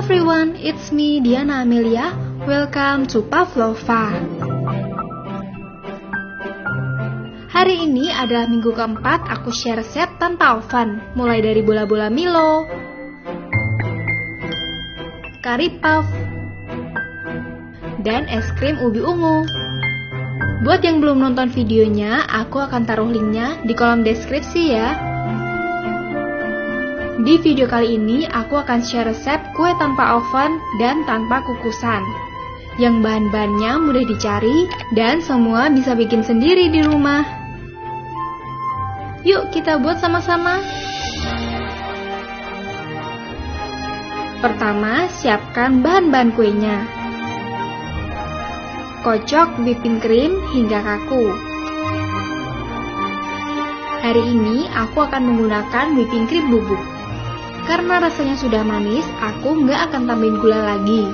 everyone, it's me Diana Amelia. Welcome to Pavlova. Hari ini adalah minggu keempat aku share resep tanpa oven, mulai dari bola-bola Milo, kari puff, dan es krim ubi ungu. Buat yang belum nonton videonya, aku akan taruh linknya di kolom deskripsi ya. Di video kali ini, aku akan share resep kue tanpa oven dan tanpa kukusan, yang bahan-bahannya mudah dicari dan semua bisa bikin sendiri di rumah. Yuk kita buat sama-sama. Pertama, siapkan bahan-bahan kuenya. Kocok whipping cream hingga kaku. Hari ini aku akan menggunakan whipping cream bubuk. Karena rasanya sudah manis, aku nggak akan tambahin gula lagi.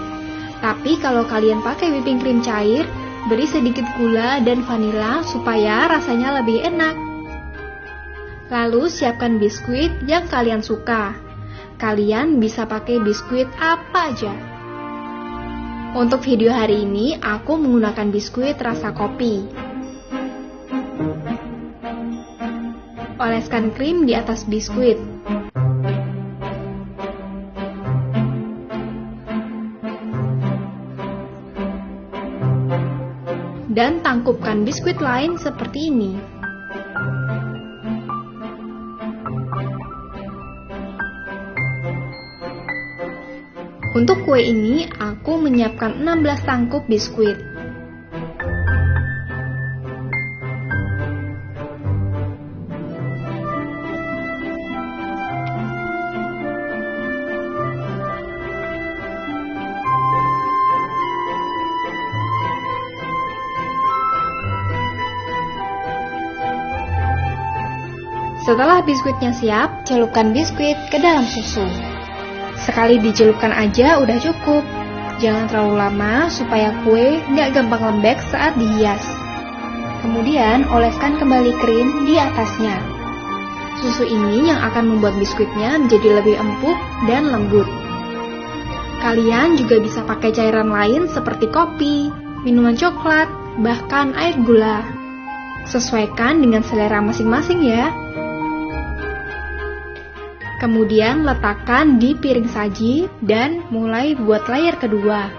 Tapi kalau kalian pakai whipping cream cair, beri sedikit gula dan vanila supaya rasanya lebih enak. Lalu siapkan biskuit yang kalian suka. Kalian bisa pakai biskuit apa aja. Untuk video hari ini, aku menggunakan biskuit rasa kopi. Oleskan krim di atas biskuit. Dan tangkupkan biskuit lain seperti ini. Untuk kue ini, aku menyiapkan 16 tangkup biskuit. Setelah biskuitnya siap, celupkan biskuit ke dalam susu. Sekali dicelupkan aja udah cukup. Jangan terlalu lama supaya kue nggak gampang lembek saat dihias. Kemudian oleskan kembali krim di atasnya. Susu ini yang akan membuat biskuitnya menjadi lebih empuk dan lembut. Kalian juga bisa pakai cairan lain seperti kopi, minuman coklat, bahkan air gula. Sesuaikan dengan selera masing-masing ya. Kemudian letakkan di piring saji dan mulai buat layer kedua.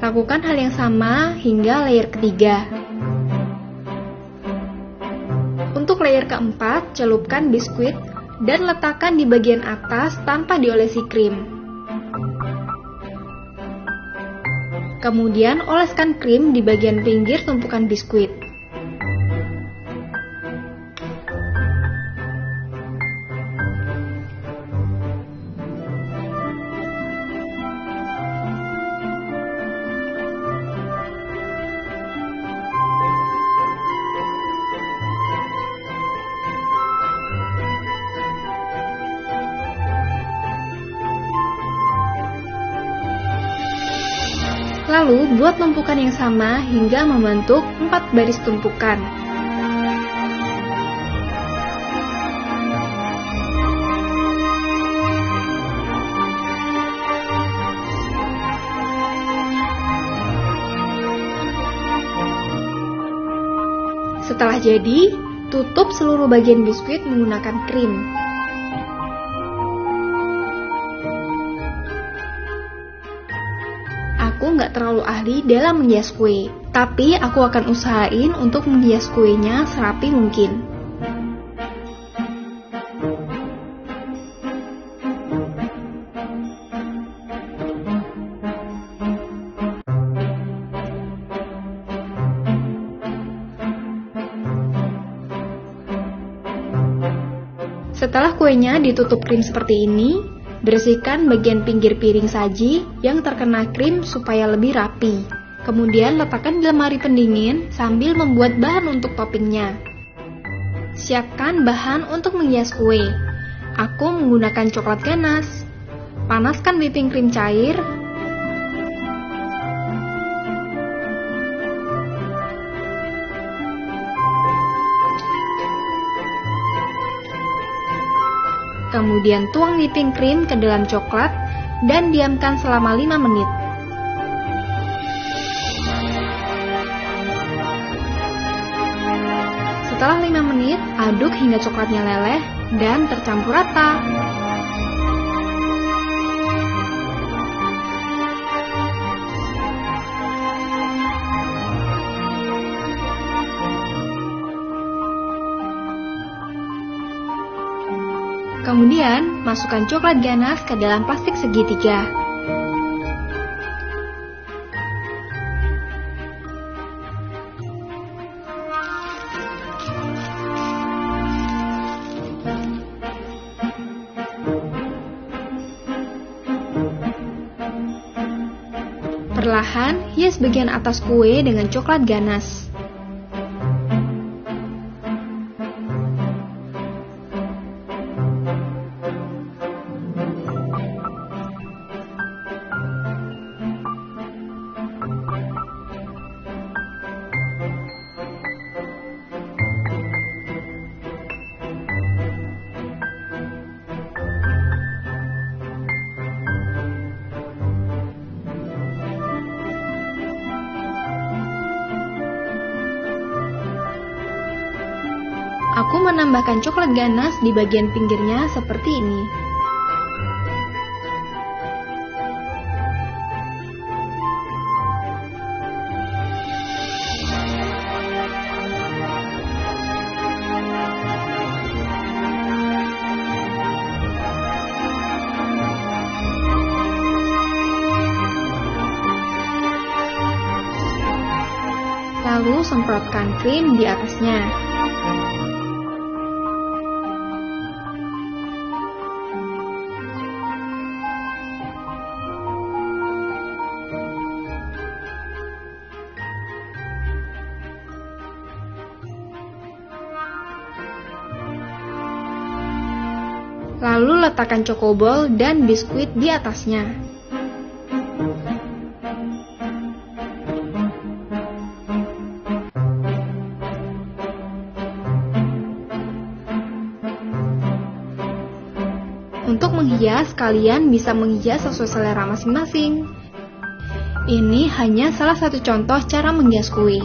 Lakukan hal yang sama hingga layer ketiga. Untuk layer keempat, celupkan biskuit dan letakkan di bagian atas tanpa diolesi krim. Kemudian oleskan krim di bagian pinggir tumpukan biskuit. Lalu, buat tumpukan yang sama hingga membentuk 4 baris tumpukan. Setelah jadi, tutup seluruh bagian biskuit menggunakan krim. Aku nggak terlalu ahli dalam menghias kue, tapi aku akan usahain untuk menghias kuenya serapi mungkin. Setelah kuenya ditutup krim seperti ini, bersihkan bagian pinggir piring saji yang terkena krim supaya lebih rapi. Kemudian letakkan di lemari pendingin sambil membuat bahan untuk toppingnya. Siapkan bahan untuk menghias kue. Aku menggunakan coklat ganas. Panaskan whipping cream cair. Kemudian tuang whipping cream ke dalam coklat dan diamkan selama 5 menit. Setelah 5 menit, aduk hingga coklatnya leleh dan tercampur rata. Kemudian, masukkan coklat ganas ke dalam plastik segitiga. Perlahan, hias bagian atas kue dengan coklat ganas. Aku menambahkan coklat ganas di bagian pinggirnya seperti ini. Lalu semprotkan krim di atasnya. Lalu letakkan cokobol dan biskuit di atasnya. Untuk menghias, kalian bisa menghias sesuai selera masing-masing. Ini hanya salah satu contoh cara menghias kue.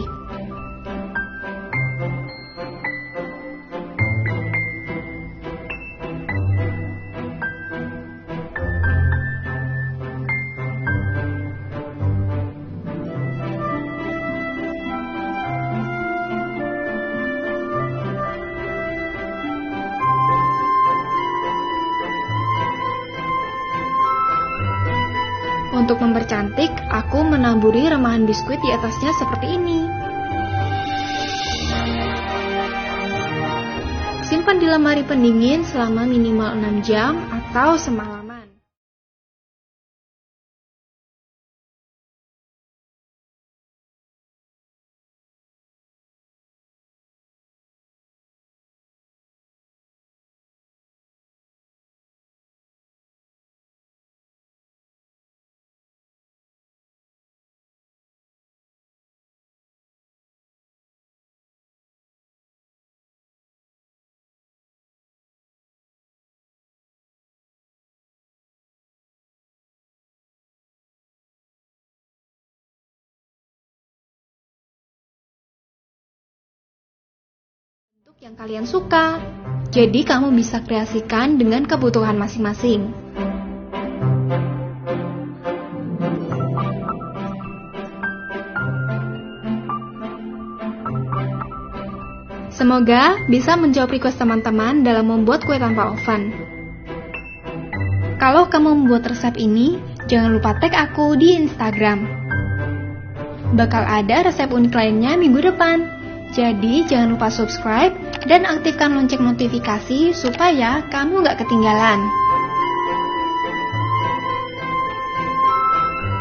Untuk mempercantik, aku menaburi remahan biskuit di atasnya seperti ini. Simpan di lemari pendingin selama minimal 6 jam atau semalaman. Yang kalian suka. Jadi kamu bisa kreasikan dengan kebutuhan masing-masing. Semoga bisa menjawab request teman-teman dalam membuat kue tanpa oven. Kalau kamu membuat resep ini, jangan lupa tag aku di Instagram. Bakal ada resep unik lainnya minggu depan. Jadi jangan lupa subscribe dan aktifkan lonceng notifikasi supaya kamu gak ketinggalan.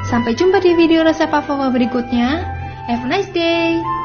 Sampai jumpa di video resep Pavlova berikutnya. Have a nice day!